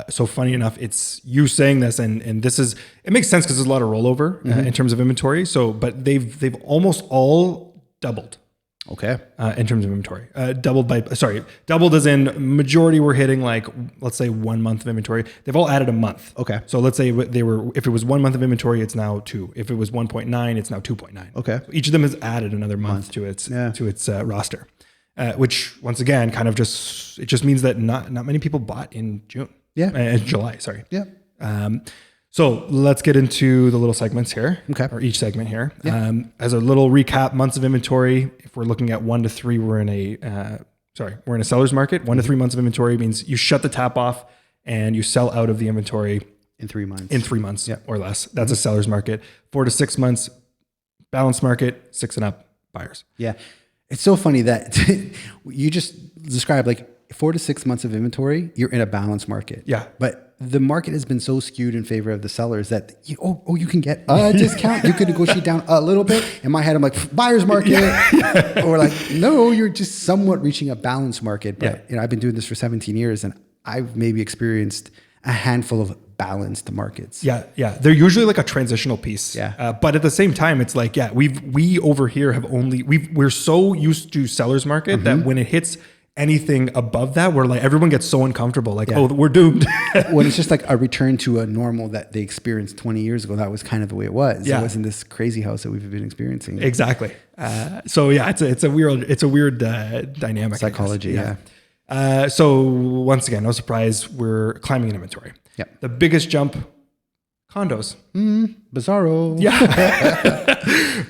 Speaker 1: so funny enough, it's you saying this, and it makes sense because there's a lot of rollover in terms of inventory. So, but they've almost all doubled.
Speaker 2: Okay.
Speaker 1: In terms of inventory, doubled as in majority were hitting like, let's say 1 month of inventory. They've all added a month.
Speaker 2: Okay.
Speaker 1: So let's say if it was 1 month of inventory, it's now 2. If it was 1.9, it's now 2.9.
Speaker 2: Okay.
Speaker 1: So each of them has added another month to its roster. which once again, kind of it just means that not many people bought in June.
Speaker 2: Yeah.
Speaker 1: July, sorry.
Speaker 2: Yeah.
Speaker 1: So let's get into the little segments here,
Speaker 2: Okay.
Speaker 1: or each segment here.
Speaker 2: Yeah.
Speaker 1: As a little recap, months of inventory. If we're looking at 1 to 3, we're in a seller's market. 1 to 3 months of inventory means you shut the tap off and you sell out of the inventory
Speaker 2: In 3 months.
Speaker 1: in 3 months or less. That's a seller's market. 4 to 6 months, balanced market. 6 and up, buyers.
Speaker 2: Yeah. It's so funny that you just described like 4 to 6 months of inventory, you're in a balanced market.
Speaker 1: Yeah.
Speaker 2: But the market has been so skewed in favor of the sellers that you can get a discount. You can negotiate down a little bit. In my head, I'm like, buyer's market. Or like, no, you're just somewhat reaching a balanced market. But I've been doing this for 17 years and I've maybe experienced a handful of balanced markets.
Speaker 1: Yeah. They're usually like a transitional piece.
Speaker 2: Yeah.
Speaker 1: But at the same time, it's like, we over here we're so used to seller's market that when it hits anything above that, where like everyone gets so uncomfortable, like, oh, we're doomed.
Speaker 2: When it's just like a return to a normal that they experienced 20 years ago, that was kind of the way it was.
Speaker 1: Yeah.
Speaker 2: It wasn't this crazy house that we've been experiencing.
Speaker 1: Exactly. So yeah, it's a weird dynamic.
Speaker 2: Psychology. Yeah.
Speaker 1: So once again, no surprise, we're climbing in inventory.
Speaker 2: Yep.
Speaker 1: The biggest jump, condos.
Speaker 2: Bizarro.
Speaker 1: Yeah.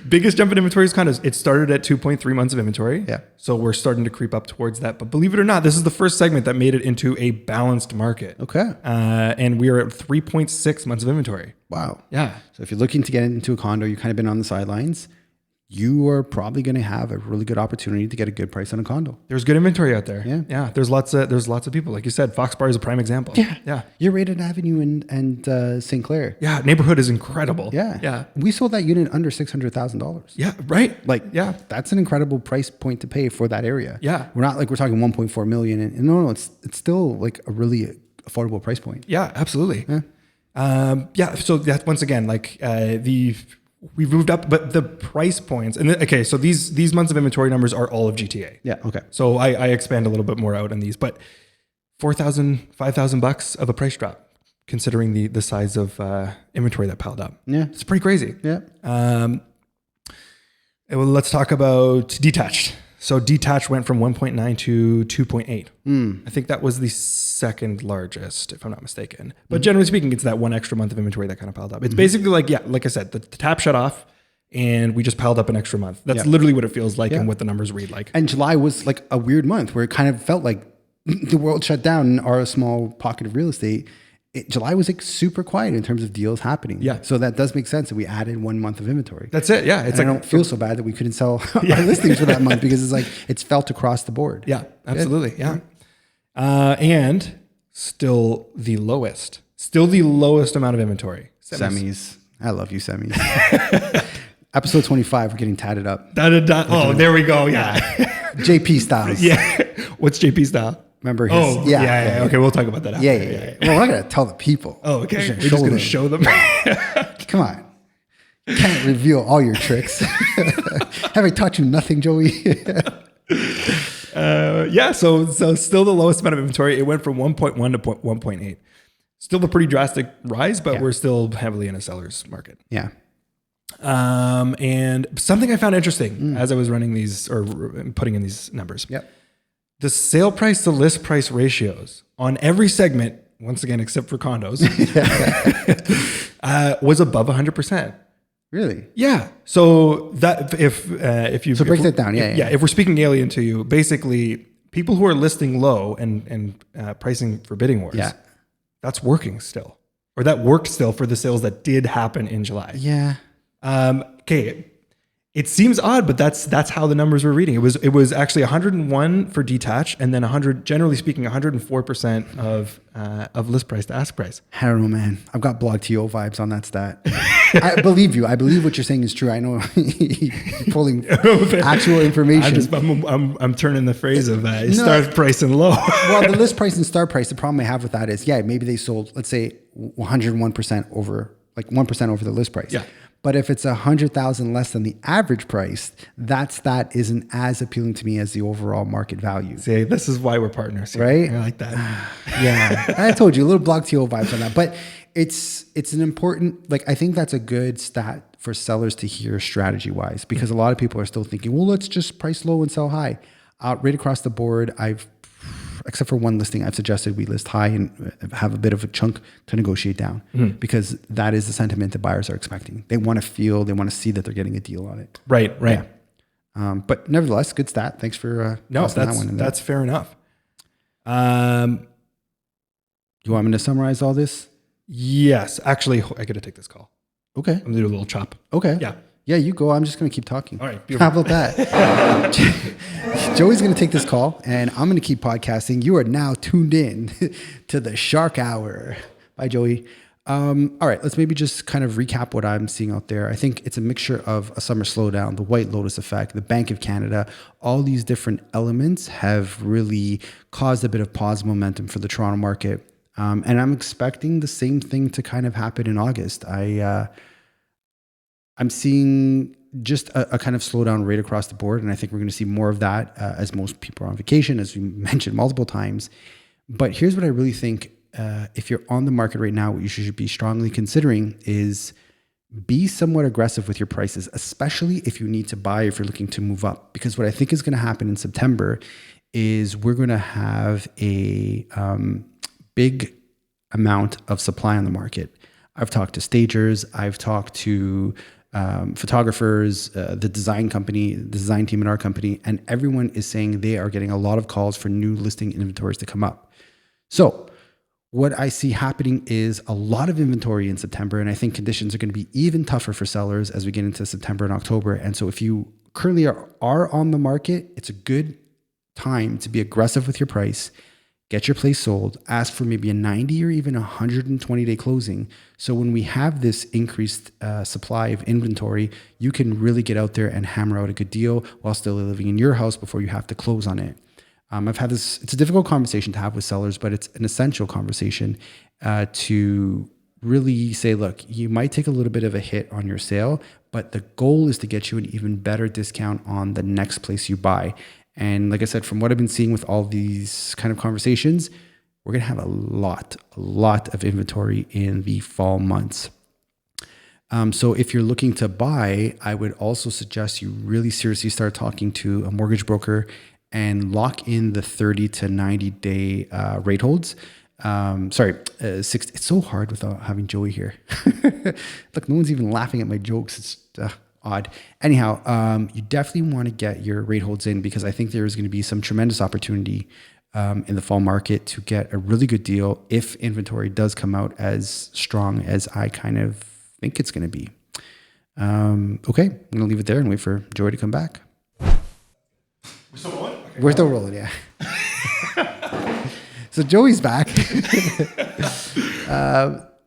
Speaker 1: Biggest jump in inventory is condos. It started at 2.3 months of inventory.
Speaker 2: Yeah.
Speaker 1: So we're starting to creep up towards that. But believe it or not, this is the first segment that made it into a balanced market.
Speaker 2: Okay.
Speaker 1: And we are at 3.6 months of inventory.
Speaker 2: Wow.
Speaker 1: Yeah.
Speaker 2: So if you're looking to get into a condo, you've kind of been on the sidelines, you are probably going to have a really good opportunity to get a good price on a condo.
Speaker 1: There's good inventory out there.
Speaker 2: Yeah.
Speaker 1: Yeah. There's lots of people. Like you said, Fox Bar is a prime example.
Speaker 2: Yeah.
Speaker 1: Yeah.
Speaker 2: You're rated Avenue and St. Clair.
Speaker 1: Yeah. Neighborhood is incredible.
Speaker 2: Yeah.
Speaker 1: Yeah.
Speaker 2: We sold that unit under $600,000.
Speaker 1: Yeah. Right.
Speaker 2: Like,
Speaker 1: yeah.
Speaker 2: that's an incredible price point to pay for that area.
Speaker 1: Yeah.
Speaker 2: We're talking 1.4 million. And no, it's still like a really affordable price point.
Speaker 1: Yeah, absolutely. Yeah. So that once again, like we've moved up, but the price points so these months of inventory numbers are all of GTA.
Speaker 2: Yeah. Okay.
Speaker 1: So I expand a little bit more out on these, but $4,000, $5,000 of a price drop, considering the size of inventory that piled up.
Speaker 2: Yeah.
Speaker 1: It's pretty crazy.
Speaker 2: Yeah.
Speaker 1: Well, let's talk about detached. So detached went from 1.9 to 2.8. I think that was the second largest, if I'm not mistaken. But generally speaking, it's that one extra month of inventory that kind of piled up. It's basically like, like I said, the tap shut off and we just piled up an extra month. That's literally what it feels like and what the numbers read like.
Speaker 2: And July was like a weird month where it kind of felt like the world shut down in our small pocket of real estate. July was like super quiet in terms of deals happening. Yeah. So that does make sense that we added 1 month of inventory.
Speaker 1: That's it. Yeah.
Speaker 2: It's like, I don't feel so bad that we couldn't sell our listings for that month because it's like, it's felt across the board.
Speaker 1: Yeah, absolutely. Yeah. And still the lowest amount of inventory.
Speaker 2: Semis. I love you, semis. Episode 25, we're getting tatted up.
Speaker 1: Oh, there we go. Yeah.
Speaker 2: JP styles.
Speaker 1: Yeah. What's JP style?
Speaker 2: Remember his?
Speaker 1: Oh, yeah. Okay, we'll talk about that after.
Speaker 2: Yeah. Well, we're not going to tell the people.
Speaker 1: Oh, okay. We're just going to show them.
Speaker 2: Come on. You can't reveal all your tricks. Have I taught you nothing, Joey?
Speaker 1: So still the lowest amount of inventory. It went from 1.1 to 1.8. Still a pretty drastic rise, but we're still heavily in a seller's market.
Speaker 2: Yeah.
Speaker 1: And something I found interesting as I was running these or putting in these numbers.
Speaker 2: Yep.
Speaker 1: The sale price to list price ratios on every segment, once again, except for condos, was above 100%.
Speaker 2: Really?
Speaker 1: Yeah. So that if you
Speaker 2: break that down,
Speaker 1: if we're speaking alien to you, basically people who are listing low and pricing for bidding wars, that's working still, or that worked still for the sales that did happen in July.
Speaker 2: Yeah.
Speaker 1: Okay. It seems odd, but that's how the numbers were reading. It was actually 101 for detached, and then 100, generally speaking, 104% of list price to ask price.
Speaker 2: I don't know, man. I've got blog TO vibes on that stat. I believe you. I believe what you're saying is true. I know you're pulling actual information.
Speaker 1: I'm turning the phrase of start price and low.
Speaker 2: Well, the list price and start price. The problem I have with that is, maybe they sold, let's say, 101% over, like 1% over the list price.
Speaker 1: Yeah.
Speaker 2: But if it's 100,000 less than the average price, that isn't as appealing to me as the overall market value.
Speaker 1: See, this is why we're partners here.
Speaker 2: Right?
Speaker 1: I like that.
Speaker 2: Yeah. I told you, a little blog TO vibes on that. But it's an important, I think that's a good stat for sellers to hear strategy wise, because a lot of people are still thinking, well, let's just price low and sell high. right across the board, except for one listing, I've suggested we list high and have a bit of a chunk to negotiate down because that is the sentiment that buyers are expecting. They want to see that they're getting a deal on it.
Speaker 1: Right.
Speaker 2: Yeah. But nevertheless, good stat. Thanks for
Speaker 1: that's fair enough.
Speaker 2: You want me to summarize all this?
Speaker 1: Yes. Actually, I got to take this call.
Speaker 2: Okay.
Speaker 1: I'm going to do a little chop.
Speaker 2: Okay.
Speaker 1: Yeah.
Speaker 2: Yeah, you go. I'm just going to keep talking.
Speaker 1: All right. Beautiful.
Speaker 2: How about that? Joey's going to take this call, and I'm going to keep podcasting. You are now tuned in to the Shark Hour. Bye, Joey. All right, let's maybe just kind of recap what I'm seeing out there. I think it's a mixture of a summer slowdown, the White Lotus effect, the Bank of Canada. All these different elements have really caused a bit of positive momentum for the Toronto market. And I'm expecting the same thing to kind of happen in August. I'm seeing just a kind of slowdown right across the board. And I think we're going to see more of that as most people are on vacation, as we mentioned multiple times. But here's what I really think. If you're on the market right now, what you should be strongly considering is be somewhat aggressive with your prices, especially if you need to buy, if you're looking to move up. Because what I think is going to happen in September is we're going to have a big amount of supply on the market. I've talked to stagers, I've talked to photographers, the design team in our company, and everyone is saying they are getting a lot of calls for new listing inventories to come up. So what I see happening is a lot of inventory in September, and I think conditions are going to be even tougher for sellers as we get into September and October. And so if you currently are on the market, it's a good time to be aggressive with your price, get your place sold, ask for maybe a 90 or even 120-day closing. So when we have this increased supply of inventory, you can really get out there and hammer out a good deal while still living in your house before you have to close on it. I've had this, it's a difficult conversation to have with sellers, but it's an essential conversation to really say, look, you might take a little bit of a hit on your sale, but the goal is to get you an even better discount on the next place you buy. And like I said, from what I've been seeing with all these kind of conversations, we're going to have a lot of inventory in the fall months. So if you're looking to buy, I would also suggest you really seriously start talking to a mortgage broker and lock in the 30 to 90 day rate holds. It's so hard without having Joey here. Look, no one's even laughing at my jokes. It's odd. Anyhow, you definitely want to get your rate holds in because I think there is going to be some tremendous opportunity in the fall market to get a really good deal if inventory does come out as strong as I kind of think it's going to be. Okay, I'm going to leave it there and wait for Joey to come back.
Speaker 1: We're still rolling? Okay.
Speaker 2: We're still rolling, yeah. So Joey's back.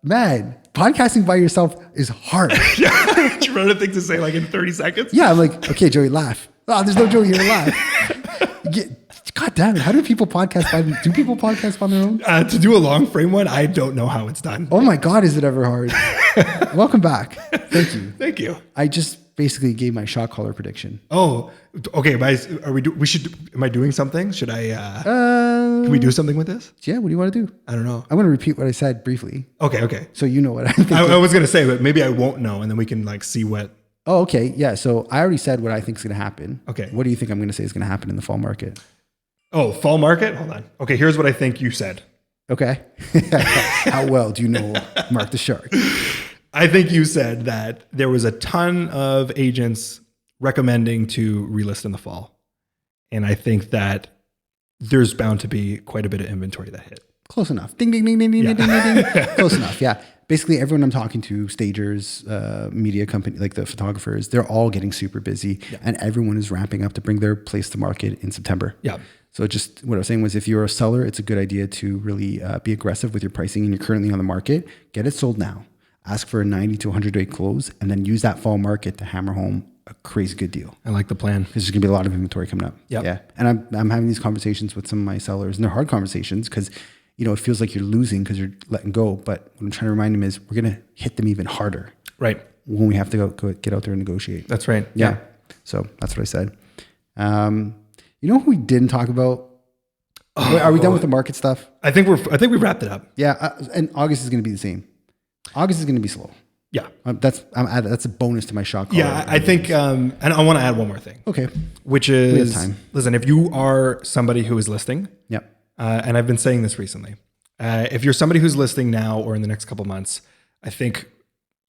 Speaker 2: Man, podcasting by yourself is hard.
Speaker 1: Yeah. Do you run a thing to say like in 30 seconds?
Speaker 2: Yeah, I'm like, okay, Joey, laugh. Oh, there's no Joey here to laugh. God damn it. How do people podcast do people podcast on their own?
Speaker 1: To do a long frame one, I don't know how it's done.
Speaker 2: Oh my God, is it ever hard? Welcome back. Thank you.
Speaker 1: Thank you.
Speaker 2: I just basically gave my shot caller prediction.
Speaker 1: Oh, okay. Am I doing something? Should I, can we do something with this?
Speaker 2: Yeah. What do you want to do?
Speaker 1: I don't know.
Speaker 2: I'm going to repeat what I said briefly.
Speaker 1: Okay.
Speaker 2: So you know what I'm thinking.
Speaker 1: I was going to say, but maybe I won't know. And then we can like see what.
Speaker 2: Oh, okay. Yeah. So I already said what I think is going to happen.
Speaker 1: Okay.
Speaker 2: What do you think I'm going to say is going to happen in the fall market?
Speaker 1: Oh, fall market? Hold on. Okay. Here's what I think you said.
Speaker 2: Okay. How well do you know Mark the Shark?
Speaker 1: I think you said that there was a ton of agents recommending to relist in the fall. And I think that there's bound to be quite a bit of inventory that hit.
Speaker 2: Close enough. Ding, ding, ding, ding, ding, ding, ding, ding. Close enough. Yeah. Basically, everyone I'm talking to, stagers, media company, like the photographers, they're all getting super busy and everyone is ramping up to bring their place to market in September.
Speaker 1: Yeah.
Speaker 2: So just what I was saying was if you're a seller, it's a good idea to really be aggressive with your pricing and you're currently on the market, get it sold now. Ask for a 90 to 100-day close, and then use that fall market to hammer home a crazy good deal.
Speaker 1: I like the plan.
Speaker 2: Because there's going to be a lot of inventory coming up.
Speaker 1: Yep.
Speaker 2: Yeah. And I'm having these conversations with some of my sellers, and they're hard conversations because, you know, it feels like you're losing because you're letting go. But what I'm trying to remind them is we're going to hit them even harder.
Speaker 1: Right.
Speaker 2: When we have to go get out there and negotiate.
Speaker 1: That's right.
Speaker 2: Yeah. So that's what I said. You know who we didn't talk about? Are we done with the market stuff?
Speaker 1: I think we wrapped it up.
Speaker 2: Yeah. And August is going to be the same. August is going to be slow.
Speaker 1: Yeah.
Speaker 2: That's a bonus to my shot caller.
Speaker 1: Yeah, I think, and I want to add one more thing.
Speaker 2: Okay.
Speaker 1: Which is,
Speaker 2: We have time.
Speaker 1: Listen, if you are somebody who is listing,
Speaker 2: Yep.
Speaker 1: and I've been saying this recently, if you're somebody who's listing now or in the next couple months, I think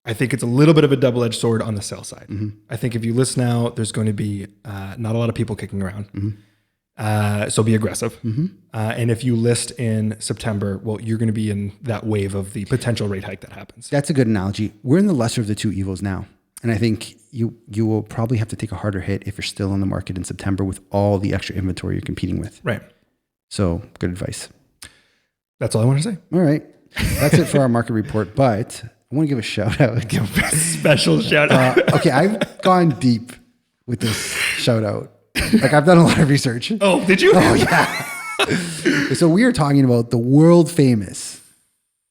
Speaker 1: it's a little bit of a double-edged sword on the sell side.
Speaker 2: Mm-hmm.
Speaker 1: I think if you list now, there's going to be not a lot of people kicking around. Mm-hmm. So be aggressive. Mm-hmm. And if you list in September, well, you're going to be in that wave of the potential rate hike that happens.
Speaker 2: That's a good analogy. We're in the lesser of the two evils now. And I think you will probably have to take a harder hit if you're still on the market in September with all the extra inventory you're competing with.
Speaker 1: Right.
Speaker 2: So good advice.
Speaker 1: That's all I want to say.
Speaker 2: All right. That's it for our market report. But I want to give a shout out.
Speaker 1: Give a special shout out.
Speaker 2: Okay. I've gone deep with this shout out. Like I've done a lot of research.
Speaker 1: Oh, did you?
Speaker 2: Oh, yeah. So we are talking about the world famous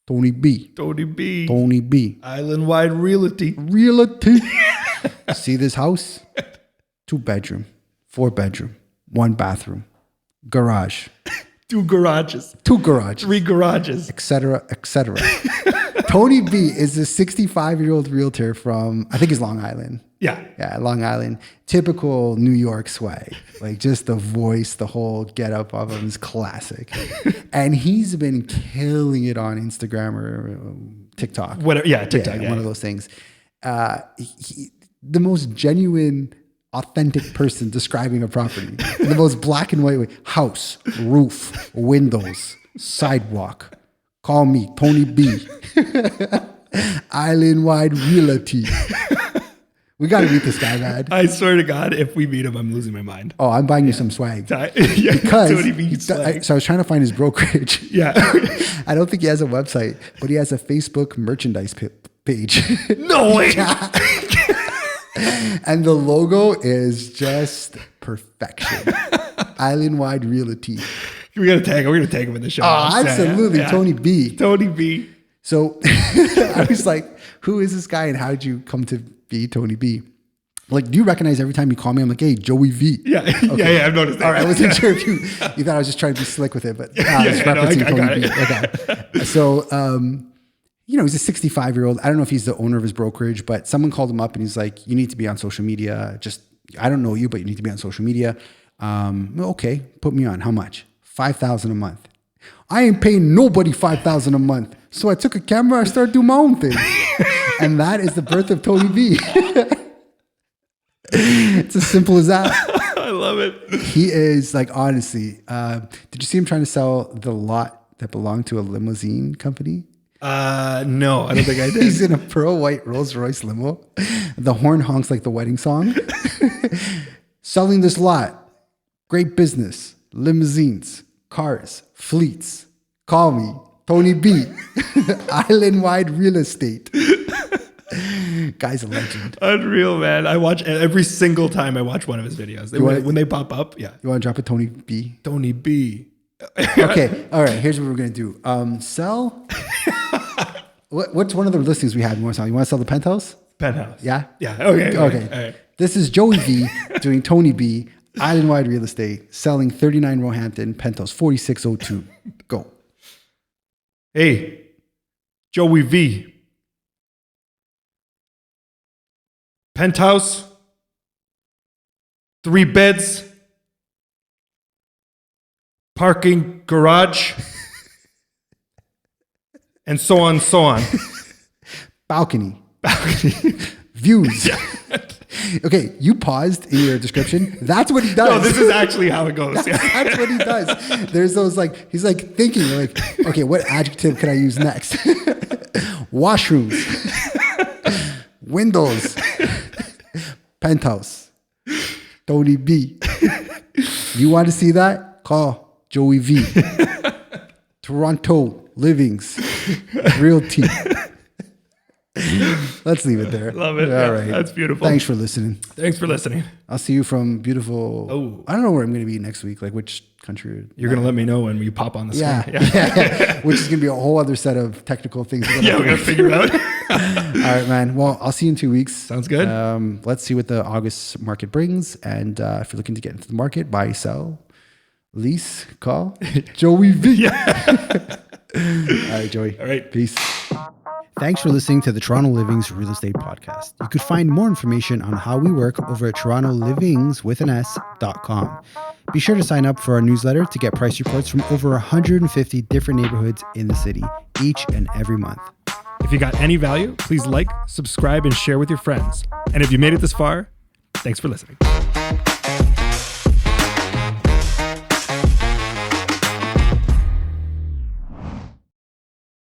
Speaker 2: Tony B.
Speaker 1: Tony B.
Speaker 2: Tony B.
Speaker 1: Island-wide realty.
Speaker 2: Realty. See this house? 2 bedroom, 4 bedroom, 1 bathroom, garage.
Speaker 1: 2 garages.
Speaker 2: 2 garages.
Speaker 1: 3 garages.
Speaker 2: Etc. Etc. Tony B is a 65-year-old realtor from, I think it's Long Island.
Speaker 1: Yeah.
Speaker 2: Yeah, Long Island. Typical New York swag. Like just the voice, the whole get up of him is classic. And he's been killing it on Instagram or TikTok.
Speaker 1: Whatever. Yeah, TikTok.
Speaker 2: One of those things. The most genuine, authentic person describing a property. In the most black and white way. House, roof, windows, sidewalk. Call me, Tony B. Island-wide realty. We got to meet this guy, man.
Speaker 1: I swear to God, if we meet him, I'm losing my mind.
Speaker 2: Oh, I'm buying you some swag.
Speaker 1: Yeah,
Speaker 2: Because
Speaker 1: Tony B swag.
Speaker 2: so I was trying to find his brokerage.
Speaker 1: Yeah.
Speaker 2: I don't think he has a website, but he has a Facebook merchandise page.
Speaker 1: No way.
Speaker 2: And the logo is just perfection. Island-wide realty.
Speaker 1: We're going to tag him in the show.
Speaker 2: Oh, absolutely. Yeah. Tony B.
Speaker 1: Tony B.
Speaker 2: So I was like, who is this guy and how did you come to be Tony B? Like, do you recognize every time you call me? I'm like, hey, Joey V.
Speaker 1: Yeah. Okay. Yeah, I've noticed that.
Speaker 2: All right. I wasn't sure if you thought I was just trying to be slick with it, but I was referencing Tony B. Okay. So, he's a 65-year-old. I don't know if he's the owner of his brokerage, but someone called him up and he's like, you need to be on social media. I don't know you, but you need to be on social media. Okay. Put me on. How much? $5,000 a month. I ain't paying nobody $5,000 a month. So I took a camera, I started doing my own thing. And that is the birth of Tony B. It's as simple as that.
Speaker 1: I love it.
Speaker 2: He is like, honestly, did you see him trying to sell the lot that belonged to a limousine company?
Speaker 1: No, I don't think I did.
Speaker 2: He's in a pearl white Rolls Royce limo. The horn honks like the wedding song. Selling this lot. Great business. Limousines. Cars. Fleets. Call me. Tony B. Island-wide real estate. Guy's a legend.
Speaker 1: Unreal, man. I watch every single time I watch one of his videos. When they pop up, yeah.
Speaker 2: You want to drop a Tony B?
Speaker 1: Tony B.
Speaker 2: Okay. All right. Here's what we're going to do. Sell. What's one of the listings we had? You want to sell the penthouse?
Speaker 1: Penthouse.
Speaker 2: Yeah?
Speaker 1: Yeah. Okay. All right.
Speaker 2: This is Joey V doing Tony B. Island-wide real estate. Selling 39 Roehampton. Penthouse 4602. Go.
Speaker 1: Hey, Joey V. Penthouse, 3 beds, parking, garage, and so on, so on.
Speaker 2: Balcony. Views. Okay, you paused in your description. That's what he does.
Speaker 1: No, this is actually how it goes.
Speaker 2: That's what he does. There's those he's like thinking like, okay, what adjective can I use next? Washrooms. Windows. Penthouse. Tony B. You want to see that? Call Joey V. Toronto Livings Realty. Let's leave it there.
Speaker 1: Love it.
Speaker 2: All right.
Speaker 1: That's beautiful.
Speaker 2: Thanks for listening.
Speaker 1: Thanks for listening.
Speaker 2: I'll see you from beautiful. I don't know where I'm going to be next week. Like which country?
Speaker 1: You're going to let me know when we pop on the screen.
Speaker 2: Yeah. Which is going to be a whole other set of technical things.
Speaker 1: We got to figure out.
Speaker 2: All right, man. Well, I'll see you in 2 weeks.
Speaker 1: Sounds good.
Speaker 2: Let's see what the August market brings. And if you're looking to get into the market, buy, sell, lease, call Joey V. Yeah. All right, Joey.
Speaker 1: All right.
Speaker 2: Peace. Thanks for listening to the Toronto Living's Real Estate Podcast. You could find more information on how we work over at torontolivings.com. Be sure to sign up for our newsletter to get price reports from over 150 different neighborhoods in the city each and every month.
Speaker 1: If you got any value, please like, subscribe, and share with your friends. And if you made it this far, thanks for listening.